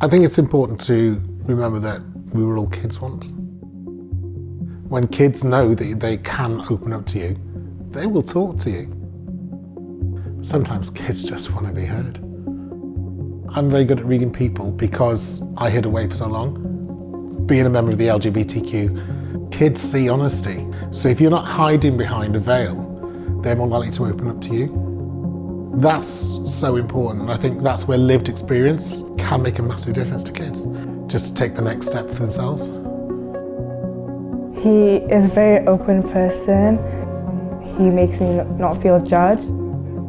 I think it's important to remember that we were all kids once. When kids know that they can open up to you, they will talk to you. Sometimes kids just want to be heard. I'm very good at reading people because I hid away for so long. Being a member of the LGBTQ, kids see honesty. So if you're not hiding behind a veil, they're more likely to open up to you. That's so important, and I think that's where lived experience can make a massive difference to kids, just to take the next step for themselves. He is a very open person. He makes me not feel judged.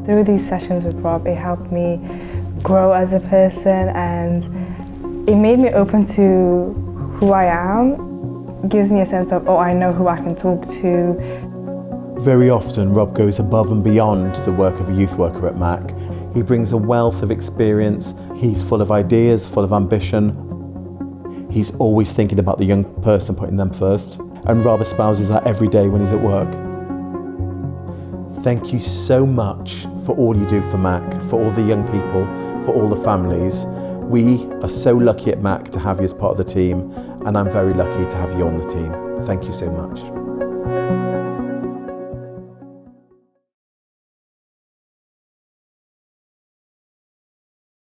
Through these sessions with Rob, it helped me grow as a person, and it made me open to who I am. It gives me a sense of, oh, I know who I can talk to. Very often, Rob goes above and beyond the work of a youth worker at MAC. He brings a wealth of experience. He's full of ideas, full of ambition. He's always thinking about the young person, putting them first. And Rob espouses that every day when he's at work. Thank you so much for all you do for MAC, for all the young people, for all the families. We are so lucky at MAC to have you as part of the team, and I'm very lucky to have you on the team. Thank you so much.